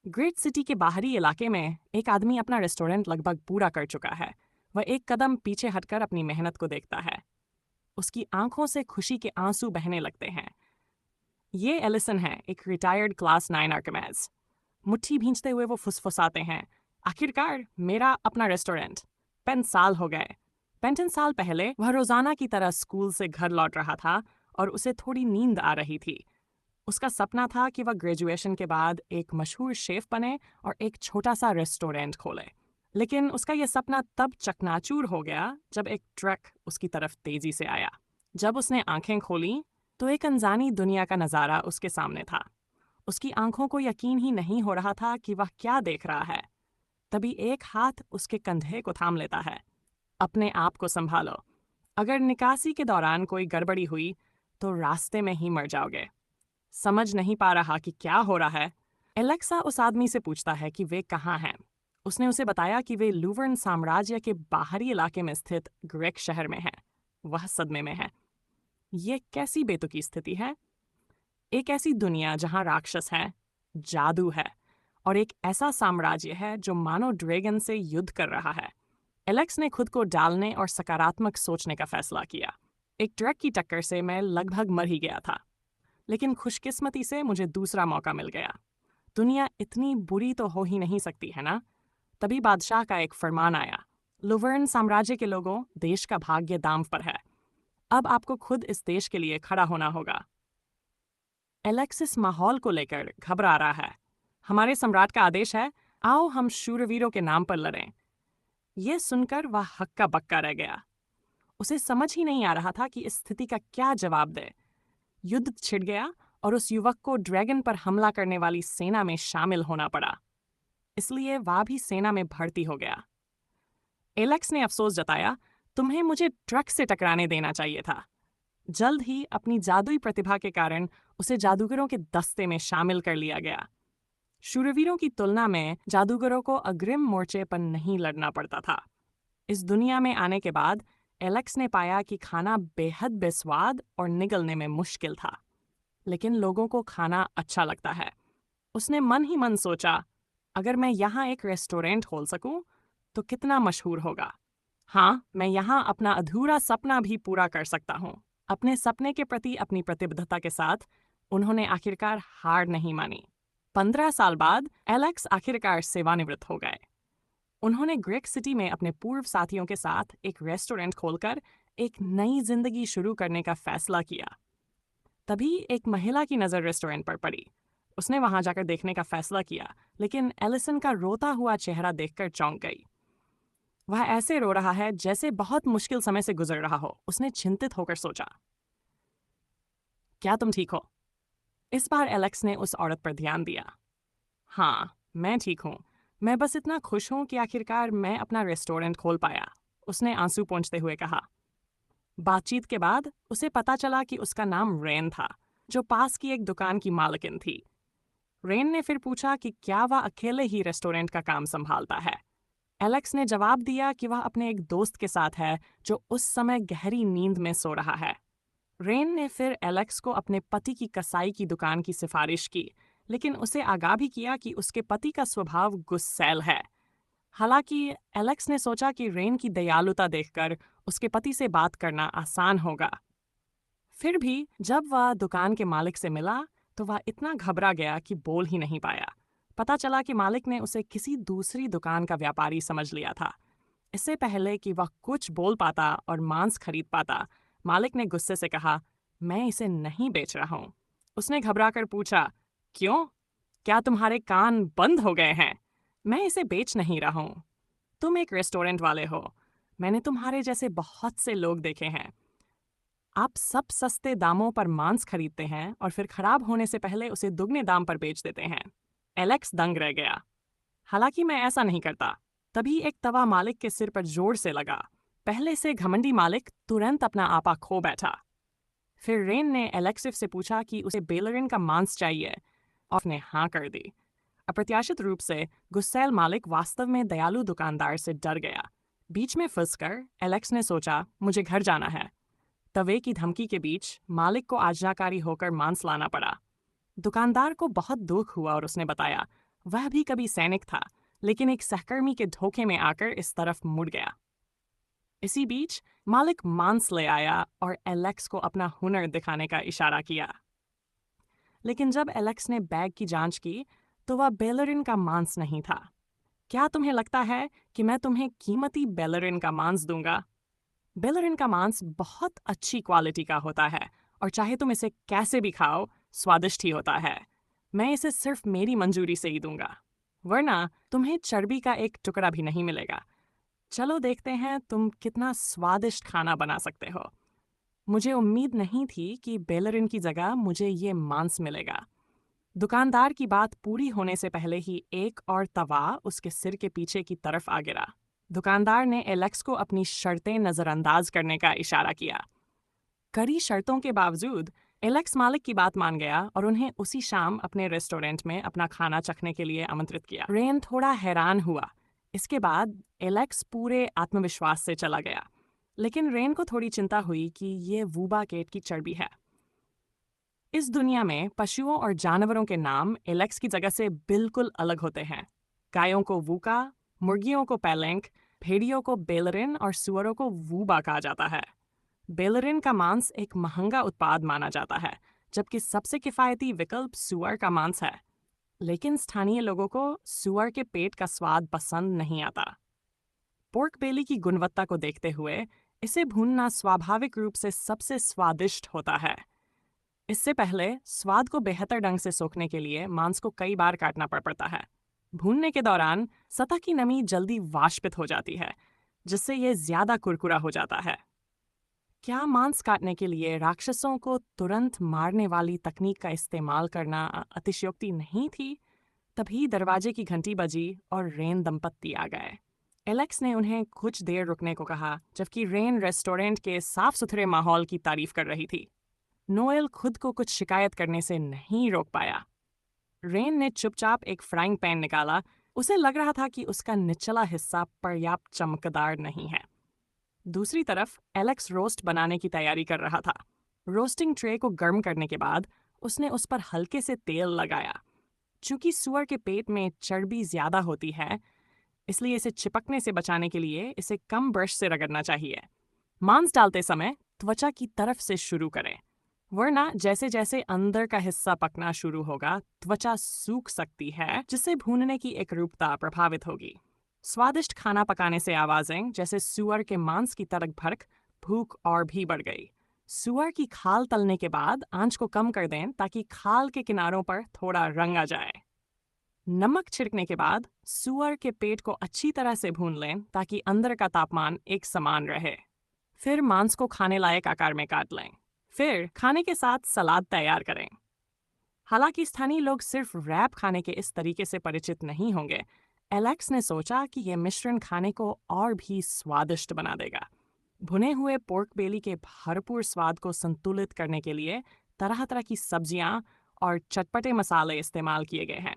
Great city के बाहरी इलाके में एक आदमी अपना रेस्टोरेंट लगभग पूरा कर चुका है। वह एक कदम पीछे हटकर अपनी मेहनत को देखता है। उसकी आंखों से खुशी के आंसू बहने लगते हैं। ये एलिसन है, एक रिटायर्ड क्लास 9 आर्किमेड्स। मुट्ठी भींचते हुए वो फुसफुसाते हैं, आखिरकार मेरा अपना रेस्टोरेंट। 5 साल हो गए। 35 साल पहले वह रोजाना की तरह स्कूल से घर लौट रहा था और उसे थोड़ी नींद आ रही थी। उसका सपना था कि वह ग्रेजुएशन के बाद एक मशहूर शेफ बने और एक छोटा सा रेस्टोरेंट खोले। लेकिन उसका यह सपना तब चकनाचूर हो गया जब एक ट्रक उसकी तरफ तेजी से आया। जब उसने आंखें खोली तो एक अनजानी दुनिया का नज़ारा उसके सामने था। उसकी आंखों को यकीन ही नहीं हो रहा था कि वह क्या देख रहा है। तभी एक हाथ उसके कंधे को थाम लेता है। अपने आप को संभालो, अगर निकासी के दौरान कोई गड़बड़ी हुई तो रास्ते में ही मर जाओगे। समझ नहीं पा रहा कि क्या हो रहा है, एलेक्सा उस आदमी से पूछता है कि वे कहाँ हैं। उसने उसे बताया कि वे लूवर्न साम्राज्य के बाहरी इलाके में स्थित ग्रेक शहर में हैं। वह सदमे में है। ये कैसी बेतुकी स्थिति है? एक ऐसी दुनिया जहां राक्षस हैं, जादू है और एक ऐसा साम्राज्य है जो मानो ड्रैगन से युद्ध कर रहा है। एलेक्स ने खुद को डालने और सकारात्मक सोचने का फैसला किया। एक ट्रक की टक्कर से मैं लगभग मर ही गया था, लेकिन खुशकिस्मती से मुझे दूसरा मौका मिल गया। दुनिया इतनी बुरी तो हो ही नहीं सकती है ना? तभी बादशाह का एक फरमान आया, लुवर्न साम्राज्य के लोगों, देश का भाग्य दांव पर है। अब आपको खुद इस देश के लिए खड़ा होना होगा। एलेक्स इस माहौल को लेकर घबरा रहा है। हमारे सम्राट का आदेश है, आओ हम शूरवीरों के नाम पर लड़ें। यह सुनकर वह हक्का बक्का रह गया। उसे समझ ही नहीं आ रहा था कि इस स्थिति का क्या जवाब दे। युद्ध छिड़ गया और उस युवक को ड्रैगन पर हमला करने वाली सेना में शामिल होना पड़ा। इसलिए वह भी सेना में भर्ती हो गया। एलेक्स ने अफसोस जताया, तुम्हें मुझे ट्रक से टकराने देना चाहिए था। जल्द ही अपनी जादुई प्रतिभा के कारण उसे जादूगरों के दस्ते में शामिल कर लिया गया। शूरवीरों की तुलना में जादूगरों को अग्रिम मोर्चे पर नहीं लड़ना पड़ता था। इस दुनिया में आने के बाद एलेक्स ने पाया कि खाना बेहद बेस्वाद और निगलने में मुश्किल था, लेकिन लोगों को खाना अच्छा लगता है। उसने मन ही मन सोचा, अगर मैं यहाँ एक रेस्टोरेंट खोल सकूं तो कितना मशहूर होगा। हाँ, मैं यहाँ अपना अधूरा सपना भी पूरा कर सकता हूँ। अपने सपने के प्रति अपनी प्रतिबद्धता के साथ उन्होंने आखिरकार हार नहीं मानी। 15 साल बाद एलेक्स आखिरकार सेवानिवृत्त हो गए। उन्होंने ग्रेक सिटी में अपने पूर्व साथियों के साथ एक रेस्टोरेंट खोलकर एक नई जिंदगी शुरू करने का फैसला किया। तभी एक महिला की नज़र रेस्टोरेंट पर पड़ी। उसने वहां जाकर देखने का फैसला किया, लेकिन एलिसन का रोता हुआ चेहरा देखकर चौंक गई। वह ऐसे रो रहा है जैसे बहुत मुश्किल समय से गुजर रहा हो। उसने चिंतित होकर सोचा, क्या तुम ठीक हो? इस बार एलेक्स ने उस औरत पर ध्यान दिया। हाँ, मैं ठीक हूँ। मैं बस इतना खुश हूँ कि आखिरकार मैं अपना रेस्टोरेंट खोल पाया, उसने आंसू पोंछते हुए कहा। बातचीत के बाद उसे पता चला कि उसका नाम रेन था, जो पास की एक दुकान की मालकिन थी। रेन ने फिर पूछा कि क्या वह अकेले ही रेस्टोरेंट का काम संभालता है। एलेक्स ने जवाब दिया कि वह अपने एक दोस्त के साथ है जो उस समय गहरी नींद में सो रहा है। रेन ने फिर एलेक्स को अपने पति की कसाई की दुकान की सिफारिश की, लेकिन उसे आगाह भी किया कि उसके पति का स्वभाव गुस्सैल है। हालांकि एलेक्स ने सोचा कि रेन की दयालुता देखकर उसके पति से बात करना आसान होगा। फिर भी जब वह दुकान के मालिक से मिला तो वह इतना घबरा गया कि बोल ही नहीं पाया। पता चला कि मालिक ने उसे किसी दूसरी दुकान का व्यापारी समझ लिया था। इससे पहले कि वह कुछ बोल पाता और मांस खरीद पाता, मालिक ने गुस्से से कहा, मैं इसे नहीं बेच रहा हूँ। उसने घबराकर पूछा, क्यों? क्या तुम्हारे कान बंद हो गए हैं? मैं इसे बेच नहीं रहा हूँ। तुम एक रेस्टोरेंट वाले हो। मैंने तुम्हारे जैसे बहुत से लोग देखे हैं। आप सब सस्ते दामों पर मांस खरीदते हैं और फिर खराब होने से पहले उसे दुगने दाम पर बेच देते हैं। एलेक्स दंग रह गया। हालांकि मैं ऐसा नहीं करता। तभी एक तवा मालिक के सिर पर जोर से लगा। पहले से घमंडी मालिक तुरंत अपना आपा खो बैठा। फिर रेन ने एलेक्सिफ से पूछा कि उसे बेलरिन का मांस चाहिए और उसने हाँ कर दी। अप्रत्याशित रूप से गुस्सैल मालिक वास्तव में दयालु दुकानदार से डर गया। बीच में फंसकर एलेक्स ने सोचा, मुझे घर जाना है। तवे की धमकी के बीच मालिक को आज्ञाकारी होकर मांस लाना पड़ा। दुकानदार को बहुत दुख हुआ और उसने बताया, वह भी कभी सैनिक था, लेकिन एक सहकर्मी के धोखे में आकर इस तरफ मुड़ गया। इसी बीच मालिक मांस ले आया और एलेक्स को अपना हुनर दिखाने का इशारा किया। लेकिन जब एलेक्स ने बैग की जांच की तो वह बेलरिन का मांस नहीं था। क्या तुम्हें लगता है कि मैं तुम्हें कीमती बेलरिन का मांस दूंगा? बेलरिन का मांस बहुत अच्छी क्वालिटी का होता है और चाहे तुम इसे कैसे भी खाओ, स्वादिष्ट ही होता है। मैं इसे सिर्फ मेरी मंजूरी से ही दूंगा, वरना तुम्हें चर्बी का एक टुकड़ा भी नहीं मिलेगा। चलो देखते हैं तुम कितना स्वादिष्ट खाना बना सकते हो। मुझे उम्मीद नहीं थी कि बेलरिन की जगह मुझे ये मांस मिलेगा। दुकानदार की बात पूरी होने से पहले ही एक और तवा उसके सिर के पीछे की तरफ आ गिरा। दुकानदार ने एलेक्स को अपनी शर्तें नजरअंदाज करने का इशारा किया। कड़ी शर्तों के बावजूद एलेक्स मालिक की बात मान गया और उन्हें उसी शाम अपने रेस्टोरेंट में अपना खाना चखने के लिए आमंत्रित किया। रेन थोड़ा हैरान हुआ। इसके बाद एलेक्स पूरे आत्मविश्वास से चला गया, लेकिन रेन को थोड़ी चिंता हुई कि ये वूबा केट की चर्बी है। इस दुनिया में पशुओं और जानवरों के नाम एलेक्स की जगह से बिल्कुल अलग होते हैं। गायों को वूका, मुर्गियों को पैलेंक, भेड़ियों को बेलरिन और सुअरों को वूबा कहा जाता है। बेलरिन का मांस एक महंगा उत्पाद माना जाता है, जबकि सबसे किफायती विकल्प सुअर का मांस है। लेकिन स्थानीय लोगों को सुअर के पेट का स्वाद पसंद नहीं आता। पोर्क बेली की गुणवत्ता को देखते हुए इसे भूनना स्वाभाविक रूप से सबसे स्वादिष्ट होता है। इससे पहले स्वाद को बेहतर ढंग से सोखने के लिए मांस को कई बार काटना पड़ता है। भूनने के दौरान सतह की नमी जल्दी वाष्पित हो जाती है, जिससे यह ज्यादा कुरकुरा हो जाता है। क्या मांस काटने के लिए राक्षसों को तुरंत मारने वाली तकनीक का इस्तेमाल करना अतिशयोक्ति नहीं थी? तभी दरवाजे की घंटी बजी और रेन दंपत्ति आ गए। एलेक्स ने उन्हें कुछ देर रुकने को कहा, जबकि रेन रेस्टोरेंट के साफ सुथरे माहौल की तारीफ कर रही थी। नोएल खुद को कुछ शिकायत करने से नहीं रोक पाया। रेन ने चुपचाप एक फ्राइंग पैन निकाला। उसे लग रहा था कि उसका निचला हिस्सा पर्याप्त चमकदार नहीं है। दूसरी तरफ एलेक्स रोस्ट बनाने की तैयारी कर रहा था। रोस्टिंग ट्रे को गर्म करने के बाद उसने उस पर हल्के से तेल लगाया। चूंकि सुअर के पेट में चर्बी ज्यादा होती है, इसलिए इसे चिपकने से बचाने के लिए इसे कम ब्रश से रगड़ना चाहिए। मांस डालते समय त्वचा की तरफ से शुरू करें, वरना जैसे जैसे अंदर का हिस्सा पकना शुरू होगा, त्वचा सूख सकती है, जिससे भूनने की एकरूपता प्रभावित होगी। स्वादिष्ट खाना पकाने से आवाजें जैसे सुअर के मांस की तड़क भड़क भूख और भी बढ़ गई। सुअर की खाल तलने के बाद आंच को कम कर दें ताकि खाल के किनारों पर थोड़ा रंग आ जाए। नमक छिड़कने के बाद सुअर के पेट को अच्छी तरह से भून लें ताकि अंदर का तापमान एक समान रहे। फिर मांस को खाने लायक आकार में काट लें। फिर खाने के साथ सलाद तैयार करें। हालांकि स्थानीय लोग सिर्फ रैप खाने के इस तरीके से परिचित नहीं होंगे, एलेक्स ने सोचा कि यह मिश्रण खाने को और भी स्वादिष्ट बना देगा। भुने हुए पोर्क बेली के भरपूर स्वाद को संतुलित करने के लिए तरह तरह की सब्जियां और चटपटे मसाले इस्तेमाल किए गए हैं।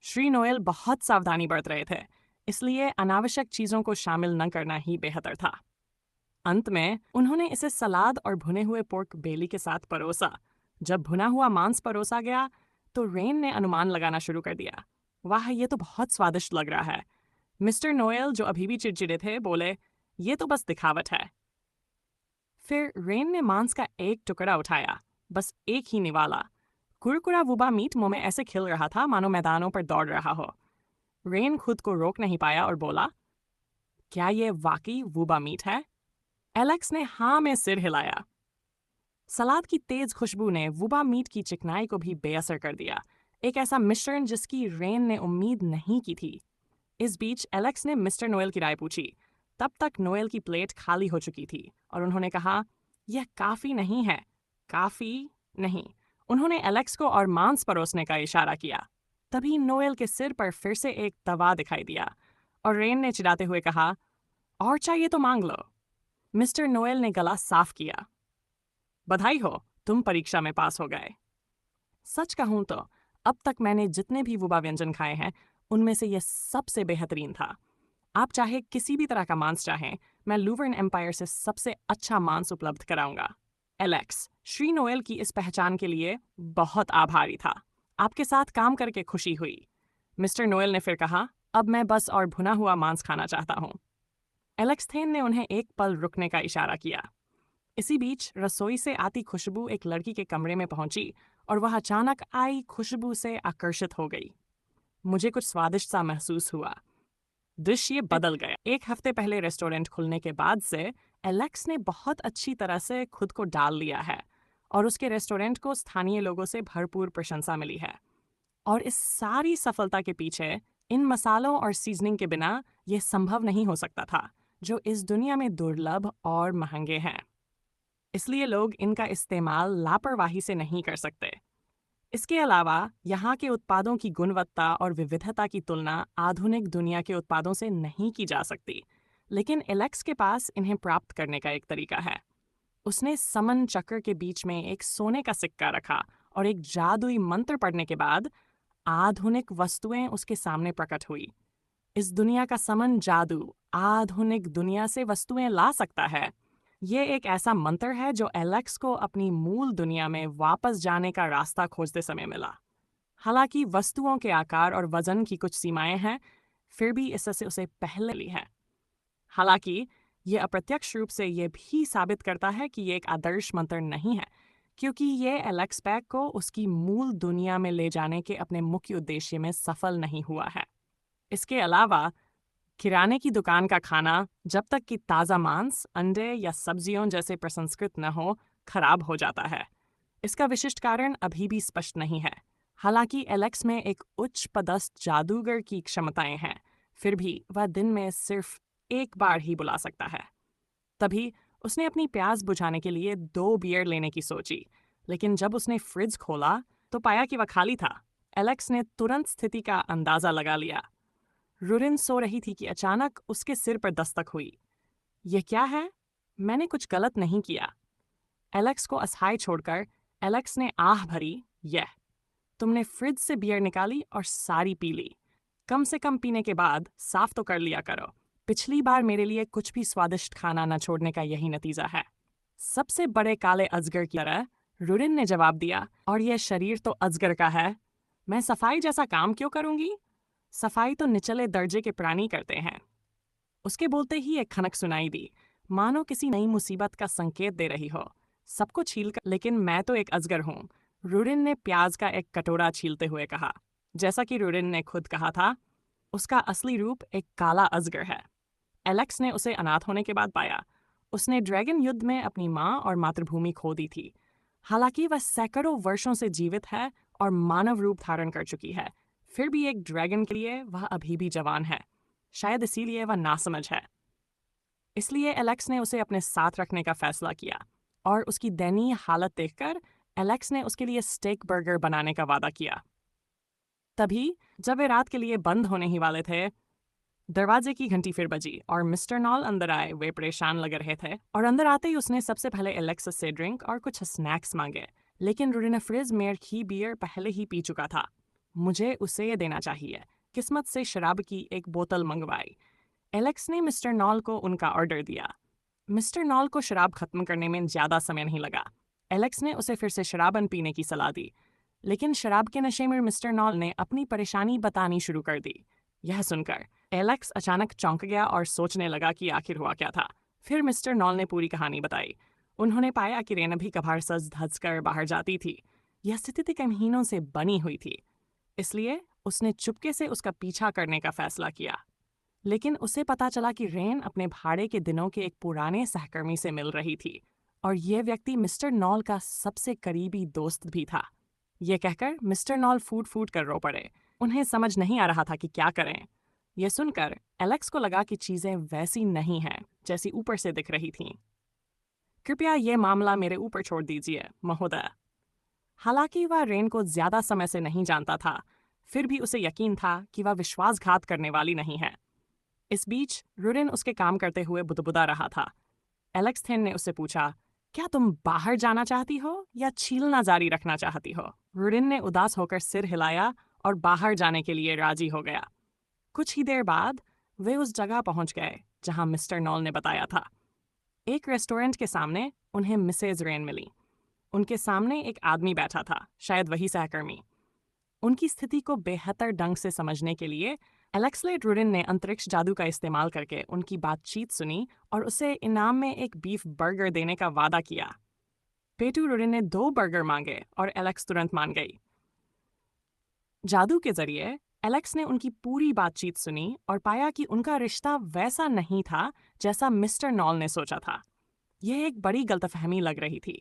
श्री नोएल बहुत सावधानी बरत रहे थे, इसलिए अनावश्यक चीजों को शामिल न करना ही बेहतर था। अंत में उन्होंने इसे सलाद और भुने हुए पोर्क बेली के साथ परोसा। जब भुना हुआ मांस परोसा गया तो रेन ने अनुमान लगाना शुरू कर दिया। वाह, ये तो बहुत स्वादिष्ट लग रहा है। मिस्टर नोएल, जो अभी भी चिड़चिड़े थे, बोले, ये तो बस दिखावट है। फिर रेन ने मांस का एक टुकड़ा उठाया, बस एक ही निवाला। कुरकुरा वुबा मीट मुंह में ऐसे खिल रहा था मानो मैदानों पर दौड़ रहा हो। रेन खुद को रोक नहीं पाया और बोला, क्या ये वाकई वुबा मीट है? एलेक्स ने हाँ में सिर हिलाया। सलाद की तेज खुशबू ने वुबा मीट की चिकनाई को भी बेअसर कर दिया, एक ऐसा मिश्रण जिसकी रेन ने उम्मीद नहीं की थी। इस बीच एलेक्स ने मिस्टर नोएल की राय पूछी। तब तक नोएल की प्लेट खाली हो चुकी थी और उन्होंने कहा, यह काफी नहीं है। काफी नहीं। उन्होंने एलेक्स को और मांस परोसने का इशारा किया। तभी नोएल के सिर पर फिर से एक तवा दिखाई दिया और रेन ने चिढ़ाते हुए कहा, और चाहिए तो मांग लो। मिस्टर नोएल ने गला साफ किया। बधाई हो, तुम परीक्षा में पास हो गए। सच कहूं तो अब तक मैंने जितने भी वुबा व्यंजन खाए हैं, उनमें से यह सबसे बेहतरीन था। आप चाहे किसी भी तरह का मांस चाहें, मैं लूवर्न एम्पायर से सबसे अच्छा मांस उपलब्ध कराऊंगा। एलेक्स, श्री नोएल की इस पहचान के लिए बहुत आभारी था। आपके साथ काम करके खुशी हुई। मिस्टर नोएल ने फिर कहा, अब मैं बस और भुना हुआ मांस खाना चाहता हूँ। एलेक्स थेन ने उन्हें एक पल रुकने का इशारा किया। इसी बीच रसोई से आती खुशबू एक लड़की के कमरे में पहुंची और वह अचानक आई खुशबू से आकर्षित हो गई। मुझे कुछ स्वादिष्ट सा महसूस हुआ। दृश्य बदल गया। एक हफ्ते पहले रेस्टोरेंट खुलने के बाद से एलेक्स ने बहुत अच्छी तरह से खुद को डाल लिया है और उसके रेस्टोरेंट को स्थानीय लोगों से भरपूर प्रशंसा मिली है। और इस सारी सफलता के पीछे इन मसालों और सीजनिंग के बिना यह संभव नहीं हो सकता था, जो इस दुनिया में दुर्लभ और महंगे हैं। इसलिए लोग इनका इस्तेमाल लापरवाही से नहीं कर सकते। इसके अलावा यहाँ के उत्पादों की गुणवत्ता और विविधता की तुलना आधुनिक दुनिया के उत्पादों से नहीं की जा सकती, लेकिन एलेक्स के पास इन्हें प्राप्त करने का एक तरीका है। उसने समन चक्र के बीच में एक सोने का सिक्का रखा और एक जादुई मंत्र पढ़ने के बाद आधुनिक वस्तुएं उसके सामने प्रकट हुई। इस दुनिया का समन जादू आधुनिक दुनिया से वस्तुएं ला सकता है। ये एक ऐसा मंत्र है जो एलेक्स को अपनी मूल दुनिया में वापस जाने का रास्ता खोजते समय मिला। हालांकि वस्तुओं के आकार और वजन की कुछ सीमाएं हैं, फिर भी इससे उसे पहले ली है। हालांकि ये अप्रत्यक्ष रूप से ये भी साबित करता है कि ये एक आदर्श मंत्र नहीं है, क्योंकि ये एलेक्स पैक को उसकी मूल दुनिया में ले जाने के अपने मुख्य उद्देश्य में सफल नहीं हुआ है। इसके अलावा किराने की दुकान का खाना जब तक कि ताज़ा मांस, अंडे या सब्जियों जैसे प्रसंस्कृत न हो, खराब हो जाता है। इसका विशिष्ट कारण अभी भी स्पष्ट नहीं है। हालांकि एलेक्स में एक उच्च पदस्थ जादूगर की क्षमताएं हैं, फिर भी वह दिन में सिर्फ एक बार ही बुला सकता है। तभी उसने अपनी प्यास बुझाने के लिए 2 बियर लेने की सोची, लेकिन जब उसने फ्रिज खोला तो पाया कि वह खाली था। एलेक्स ने तुरंत स्थिति का अंदाजा लगा लिया। रुरिन सो रही थी कि अचानक उसके सिर पर दस्तक हुई। यह क्या है? मैंने कुछ गलत नहीं किया। एलेक्स को असहाय छोड़कर एलेक्स ने आह भरी, यह तुमने फ्रिज से बियर निकाली और सारी पी ली। कम से कम पीने के बाद साफ तो कर लिया करो। पिछली बार मेरे लिए कुछ भी स्वादिष्ट खाना न छोड़ने का यही नतीजा है। सबसे बड़े काले अजगर की तरह रुरिन ने जवाब दिया, और यह शरीर तो अजगर का है। मैं सफाई जैसा काम क्यों करूंगी? सफाई तो निचले दर्जे के प्राणी करते हैं। उसके बोलते ही एक खनक सुनाई दी, मानो किसी नई मुसीबत का संकेत दे रही हो। सबको छील कर, लेकिन मैं तो एक अजगर हूँ, रुरिन ने प्याज का एक कटोरा छीलते हुए कहा। जैसा कि रुरिन ने खुद कहा था, उसका असली रूप एक काला अजगर है। एलेक्स ने उसे अनाथ होने के बाद पाया। उसने ड्रैगन युद्ध में अपनी माँ और मातृभूमि खो दी थी। हालांकि वह सैकड़ों वर्षों से जीवित है और मानव रूप धारण कर चुकी है, फिर भी एक ड्रैगन के लिए वह अभी भी जवान है। शायद इसीलिए वह नासमझ है। इसलिए एलेक्स ने उसे अपने साथ रखने का फैसला किया, और उसकी दयनीय हालत देखकर एलेक्स ने उसके लिए स्टेक बर्गर बनाने का वादा किया। तभी जब वे रात के लिए बंद होने ही वाले थे, दरवाजे की घंटी फिर बजी और मिस्टर नॉल अंदर आए। वे परेशान लग रहे थे और अंदर आते ही उसने सबसे पहले एलेक्स से ड्रिंक और कुछ स्नैक्स मांगे, लेकिन रुरिन फ्रिज में रखी बियर पहले ही पी चुका था। मुझे उसे ये देना चाहिए। किस्मत से शराब की एक बोतल मंगवाई। एलेक्स ने मिस्टर नॉल को उनका ऑर्डर दिया। मिस्टर नॉल को शराब खत्म करने में ज़्यादा समय नहीं लगा। एलेक्स ने उसे फिर से शराबन पीने की सलाह दी, लेकिन शराब के नशे में मिस्टर नॉल ने अपनी परेशानी बतानी शुरू कर दी। यह सुनकर एलेक्स अचानक चौंक गया और सोचने लगा कि आखिर हुआ क्या था। फिर मिस्टर नॉल ने पूरी कहानी बताई। उन्होंने पाया कि रेन अभी कभार सज धज कर बाहर जाती थी। यह स्थिति कमहीनों से बनी हुई थी, इसलिए उसने चुपके से उसका पीछा करने का फैसला किया। लेकिन उसे पता चला कि रेन अपने भाड़े के दिनों के एक पुराने सहकर्मी से मिल रही थी, और यह व्यक्ति मिस्टर नॉल का सबसे करीबी दोस्त भी था। यह कहकर मिस्टर नॉल फूट फूट कर रो पड़े। उन्हें समझ नहीं आ रहा था कि क्या करें। यह सुनकर एलेक्स को लगा कि चीजें वैसी नहीं हैं जैसी ऊपर से दिख रही थीं। कृपया यह मामला मेरे ऊपर छोड़ दीजिए, महोदय। हालांकि वह रेन को ज्यादा समय से नहीं जानता था, फिर भी उसे यकीन था कि वह विश्वासघात करने वाली नहीं है। इस बीच रुरिन उसके काम करते हुए बुदबुदा रहा था। एलेक्स थेन ने उससे पूछा, क्या तुम बाहर जाना चाहती हो या छीलना जारी रखना चाहती हो? रुरिन ने उदास होकर सिर हिलाया और बाहर जाने के लिए राजी हो गया। कुछ ही देर बाद वे उस जगह पहुंच गए जहां मिस्टर नॉल ने बताया था। एक रेस्टोरेंट के सामने उन्हें मिसेज रेन मिली। उनके सामने एक आदमी बैठा था, शायद वही सहकर्मी। उनकी स्थिति को बेहतर ढंग से समझने के लिए एलेक्सलेट रुडिन ने अंतरिक्ष जादू का इस्तेमाल करके उनकी बातचीत सुनी और उसे इनाम में एक बीफ बर्गर देने का वादा किया। पेटू रुडिन ने 2 बर्गर मांगे और एलेक्स तुरंत मान गई। जादू के जरिए एलेक्स ने उनकी पूरी बातचीत सुनी और पाया कि उनका रिश्ता वैसा नहीं था जैसा मिस्टर नॉल ने सोचा था। यह एक बड़ी गलतफहमी लग रही थी।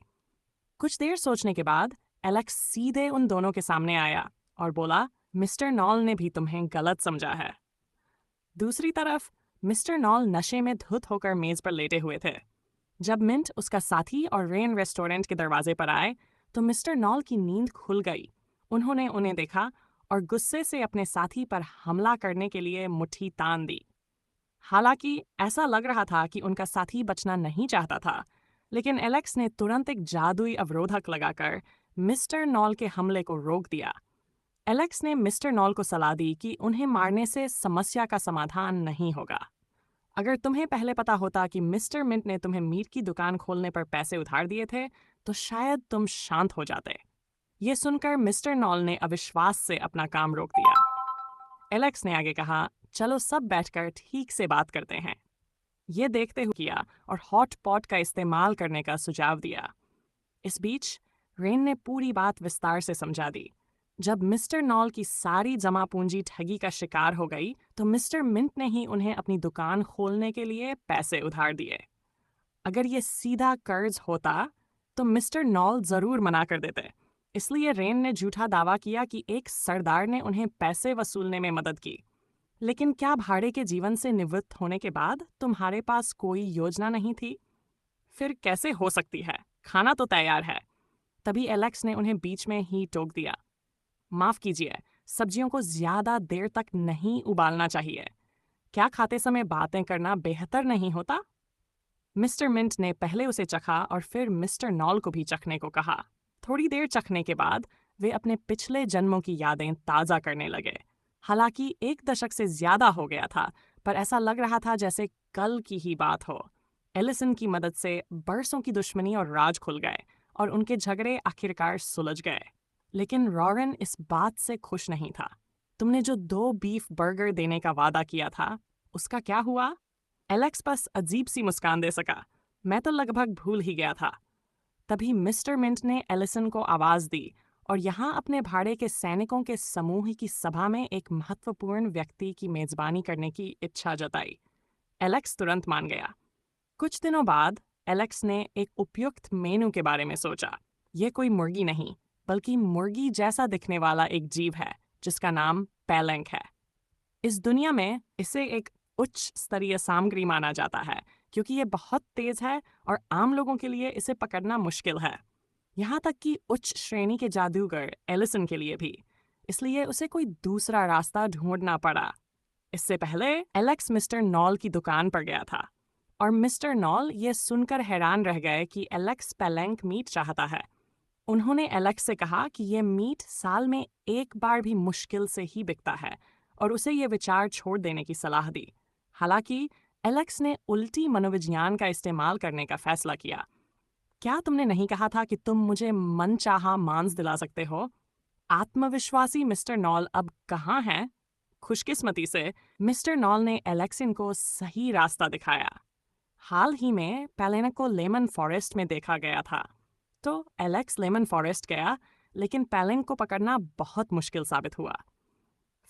कुछ देर सोचने के बाद एलेक्स सीधे उन दोनों के सामने आया और बोला, मिस्टर नॉल ने भी तुम्हें गलत समझा है। दूसरी तरफ मिस्टर नॉल नशे में धुत होकर मेज पर लेटे हुए थे। जब मिंट, उसका साथी और रेन रेस्टोरेंट के दरवाजे पर आए तो मिस्टर नॉल की नींद खुल गई। उन्होंने उन्हें देखा और गुस्से से अपने साथी पर हमला करने के लिए मुट्ठी तान दी। हालांकि ऐसा लग रहा था कि उनका साथी बचना नहीं चाहता था, लेकिन एलेक्स ने तुरंत एक जादुई अवरोधक लगाकर मिस्टर नॉल के हमले को रोक दिया। एलेक्स ने मिस्टर नॉल को सलाह दी कि उन्हें मारने से समस्या का समाधान नहीं होगा। अगर तुम्हें पहले पता होता कि मिस्टर मिंट ने तुम्हें मीट की दुकान खोलने पर पैसे उधार दिए थे तो शायद तुम शांत हो जाते। ये सुनकर मिस्टर नॉल ने अविश्वास से अपना काम रोक दिया। एलेक्स ने आगे कहा, चलो सब बैठकर ठीक से बात करते हैं। ये देखते हुए किया और हॉट पॉट का इस्तेमाल करने का सुझाव दिया। इस बीच रेन ने पूरी बात विस्तार से समझा दी। जब मिस्टर नॉल की सारी जमा पूंजी ठगी का शिकार हो गई तो मिस्टर मिंट ने ही उन्हें अपनी दुकान खोलने के लिए पैसे उधार दिए। अगर ये सीधा कर्ज होता तो मिस्टर नॉल जरूर मना कर देते। इसलिए रेन ने झूठा दावा किया कि एक सरदार ने उन्हें पैसे वसूलने में मदद की। लेकिन क्या भाड़े के जीवन से निवृत्त होने के बाद तुम्हारे पास कोई योजना नहीं थी? फिर कैसे हो सकती है? खाना तो तैयार है। तभी एलेक्स ने उन्हें बीच में ही टोक दिया। माफ कीजिए, सब्जियों को ज्यादा देर तक नहीं उबालना चाहिए। क्या खाते समय बातें करना बेहतर नहीं होता? मिस्टर मिंट ने पहले उसे चखा और फिर मिस्टर नॉल को भी चखने को कहा। थोड़ी देर चखने के बाद वे अपने पिछले जन्मों की यादें ताज़ा करने लगे। हालांकि 1 दशक से ज्यादा हो गया था, पर ऐसा लग रहा था जैसे कल की ही बात हो। एलिसन की मदद से बरसों की दुश्मनी और राज खुल गए और उनके झगड़े आखिरकार सुलझ गए। लेकिन रॉरेन इस बात से खुश नहीं था। तुमने जो 2 बीफ बर्गर देने का वादा किया था, उसका क्या हुआ? एलेक्स बस अजीब सी मुस्कान दे सका। मैं तो लगभग भूल ही गया था। तभी मिस्टर मिंट ने एलिसन को आवाज दी और यहाँ अपने भाड़े के सैनिकों के समूह की सभा में एक महत्वपूर्ण व्यक्ति की मेजबानी करने की इच्छा जताई। एलेक्स तुरंत मान गया। कुछ दिनों बाद एलेक्स ने एक उपयुक्त मेनू के बारे में सोचा। ये कोई मुर्गी नहीं, बल्कि मुर्गी जैसा दिखने वाला एक जीव है जिसका नाम पैलेंक है। इस दुनिया में इसे एक उच्च स्तरीय सामग्री माना जाता है क्योंकि ये बहुत तेज है और आम लोगों के लिए इसे पकड़ना मुश्किल है, यहाँ तक कि उच्च श्रेणी के जादूगर एलिसन के लिए भी। इसलिए उसे कोई दूसरा रास्ता ढूंढना पड़ा। इससे पहले एलेक्स मिस्टर नॉल की दुकान पर गया था और मिस्टर नॉल ये सुनकर हैरान रह गए कि एलेक्स पैलेंक मीट चाहता है। उन्होंने एलेक्स से कहा कि यह मीट साल में 1 बार भी मुश्किल से ही बिकता है और उसे ये विचार छोड़ देने की सलाह दी। हालांकि एलेक्स ने उल्टी मनोविज्ञान का इस्तेमाल करने का फैसला किया। क्या तुमने नहीं कहा था कि तुम मुझे मनचाहा मांस दिला सकते हो? आत्मविश्वासी मिस्टर नॉल अब कहाँ हैं? खुशकिस्मती से मिस्टर नॉल ने एलेक्सिन को सही रास्ता दिखाया। हाल ही में पैलेनक को लेमन फॉरेस्ट में देखा गया था। तो एलेक्स लेमन फॉरेस्ट गया, लेकिन पैलेंक को पकड़ना बहुत मुश्किल साबित हुआ।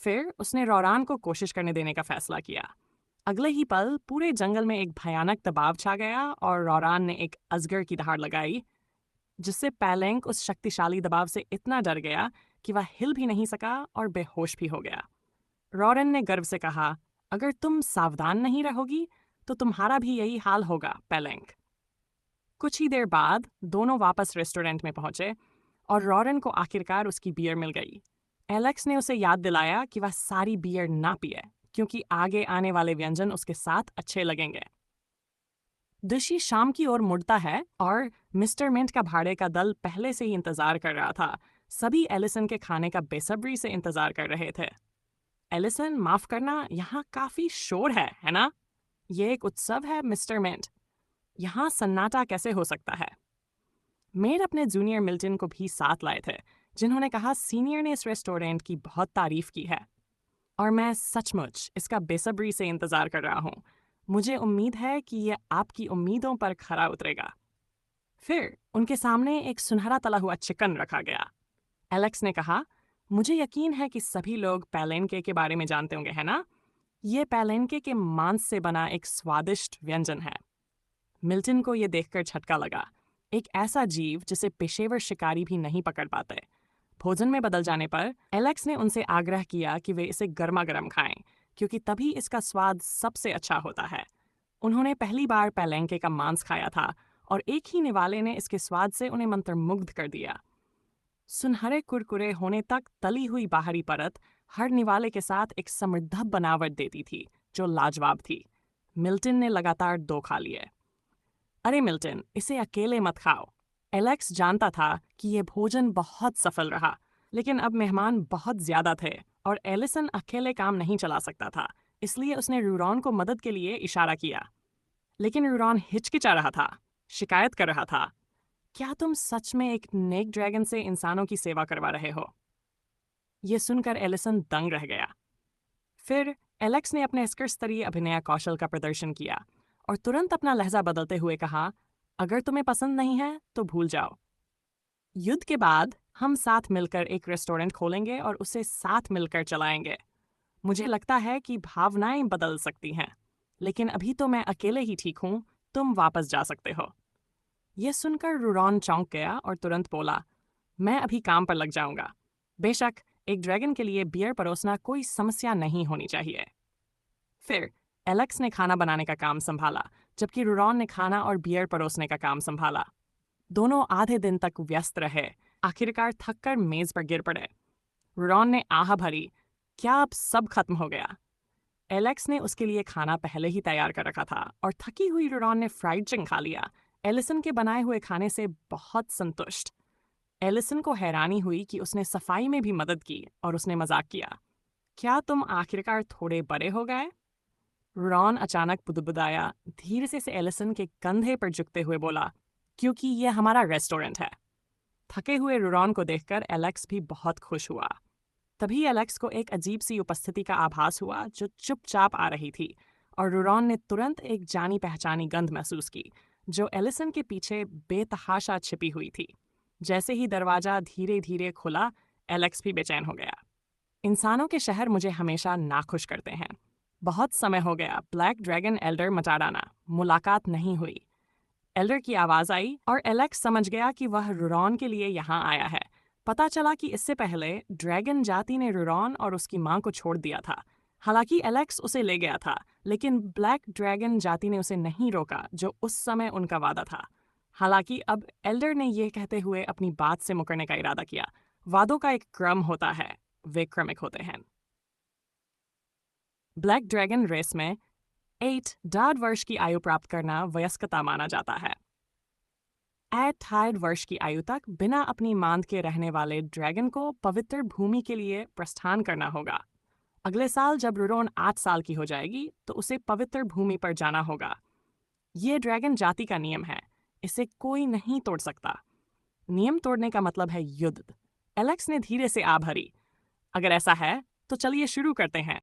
फिर उसने रॉरान को कोशिश करने देने का फैसला किया। अगले ही पल पूरे जंगल में एक भयानक दबाव छा गया और रॉरान ने एक अजगर की दहाड़ लगाई, जिससे पैलेंक उस शक्तिशाली दबाव से इतना डर गया कि वह हिल भी नहीं सका और बेहोश भी हो गया। रॉरेन ने गर्व से कहा, अगर तुम सावधान नहीं रहोगी तो तुम्हारा भी यही हाल होगा पैलेंक। कुछ ही देर बाद दोनों वापस रेस्टोरेंट में पहुंचे और रॉरेन को आखिरकार उसकी बियर मिल गई। एलेक्स ने उसे याद दिलाया कि वह सारी बियर ना पिए क्योंकि आगे आने वाले व्यंजन उसके साथ अच्छे लगेंगे। ऋषि शाम की ओर मुड़ता है और मिस्टर मिंट का भाड़े का दल पहले से ही इंतजार कर रहा था। सभी एलिसन के खाने का बेसब्री से इंतजार कर रहे थे। एलिसन, माफ करना, यहाँ काफी शोर है ना? ये एक उत्सव है मिस्टर मिंट। यहाँ सन्नाटा कैसे हो सकता है? मेड अपने जूनियर मिल्टन को भी साथ लाए थे जिन्होंने कहा सीनियर ने इस रेस्टोरेंट की बहुत तारीफ की है और मैं सचमुच इसका बेसब्री से इंतज़ार कर रहा हूँ। मुझे उम्मीद है कि यह आपकी उम्मीदों पर खरा उतरेगा। फिर उनके सामने एक सुनहरा तला हुआ चिकन रखा गया। एलेक्स ने कहा, मुझे यकीन है कि सभी लोग पैलेंके के बारे में जानते होंगे, है ना? ये पैलेंके के मांस से बना एक स्वादिष्ट व्यंजन है। मिल्टन को यह देखकर झटका लगा। एक ऐसा जीव जिसे पेशेवर शिकारी भी नहीं पकड़ पाते। भोजन में बदल जाने पर एलेक्स ने उनसे आग्रह किया कि वे इसे गर्मा गर्म खाएं, क्योंकि तभी इसका स्वाद सबसे अच्छा होता है। उन्होंने पहली बार पैलेंके का मांस खाया था और एक ही निवाले ने इसके स्वाद से उन्हें मंत्रमुग्ध कर दिया। सुनहरे कुरकुरे होने तक तली हुई बाहरी परत हर निवाले के साथ एक समृद्ध बनावट देती थी जो लाजवाब थी। मिल्टन ने लगातार 2 खा लिए। अरे मिल्टन, इसे अकेले मत खाओ। एलेक्स जानता था कि यह भोजन बहुत सफल रहा, लेकिन अब मेहमान बहुत ज्यादा थे और एलिसन अकेले काम नहीं चला सकता था, इसलिए उसने रूरॉन को मदद के लिए इशारा किया। लेकिन रूरॉन हिचकिचा रहा था, शिकायत कर रहा था, क्या तुम सच में एक नेक ड्रैगन से इंसानों की सेवा करवा रहे हो? यह सुनकर एलिसन दंग रह गया। फिर एलेक्स ने अपने स्कर स्तरीय अभिनय कौशल का प्रदर्शन किया और तुरंत अपना लहजा बदलते हुए कहा, अगर तुम्हें पसंद नहीं है तो भूल जाओ। युद्ध के बाद हम साथ मिलकर एक रेस्टोरेंट खोलेंगे और उसे साथ मिलकर चलाएंगे। मुझे लगता है कि भावनाएं बदल सकती हैं, लेकिन अभी तो मैं अकेले ही ठीक हूँ, तुम वापस जा सकते हो। यह सुनकर रूरॉन चौंक गया और तुरंत बोला, मैं अभी काम पर लग जाऊंगा। बेशक एक ड्रैगन के लिए बियर परोसना कोई समस्या नहीं होनी चाहिए। फिर एलेक्स ने खाना बनाने का काम संभाला, जबकि रूरॉन ने खाना और बियर परोसने का काम संभाला। दोनों आधे दिन तक व्यस्त रहे। आखिरकार थककर मेज पर गिर पड़े। रूरॉन ने आह भरी, क्या अब सब खत्म हो गया? एलेक्स ने उसके लिए खाना पहले ही तैयार कर रखा था और थकी हुई रूरॉन ने फ्राइड चिकन खा लिया, एलिसन के बनाए हुए खाने से बहुत संतुष्ट। एलिसन को हैरानी हुई कि उसने सफाई में भी मदद की और उसने मजाक किया, क्या तुम आखिरकार थोड़े बड़े हो गए? रॉन अचानक बुदबुदाया, धीरे से एलिसन के कंधे पर झुकते हुए बोला, क्योंकि यह हमारा रेस्टोरेंट है। थके हुए रॉन को देखकर एलेक्स भी बहुत खुश हुआ। तभी एलेक्स को एक अजीब सी उपस्थिति का आभास हुआ जो चुपचाप आ रही थी, और रूरॉन ने तुरंत एक जानी पहचानी गंध महसूस की जो एलिसन के पीछे बेतहाशा छिपी हुई थी। जैसे ही दरवाजा धीरे धीरे खुला, एलेक्स भी बेचैन हो गया। इंसानों के शहर मुझे हमेशा नाखुश करते हैं। बहुत समय हो गया ब्लैक ड्रैगन एल्डर मचाडाना मुलाकात नहीं हुई। एल्डर की आवाज आई और एलेक्स समझ गया कि वह रूरॉन के लिए यहाँ आया है। पता चला कि इससे पहले ड्रैगन जाति ने रूरॉन और उसकी मां को छोड़ दिया था। हालांकि एलेक्स उसे ले गया था, लेकिन ब्लैक ड्रैगन जाति ने उसे नहीं रोका, जो उस समय उनका वादा था। हालांकि अब एल्डर ने यह कहते हुए अपनी बात से मुकरने का इरादा किया, वादों का एक क्रम होता है, वे क्रमिक होते हैं। ब्लैक ड्रैगन रेस में 8 वर्ष की आयु प्राप्त करना वयस्कता माना जाता है। 8 वर्ष की आयु तक बिना अपनी मांद के रहने वाले ड्रैगन को पवित्र भूमि के लिए प्रस्थान करना होगा। अगले साल जब रूरॉन 8 साल की हो जाएगी तो उसे पवित्र भूमि पर जाना होगा। ये ड्रैगन जाति का नियम है, इसे कोई नहीं तोड़ सकता। नियम तोड़ने का मतलब है युद्ध। एलेक्स ने धीरे से आ भरी, अगर ऐसा है तो चलिए शुरू करते हैं।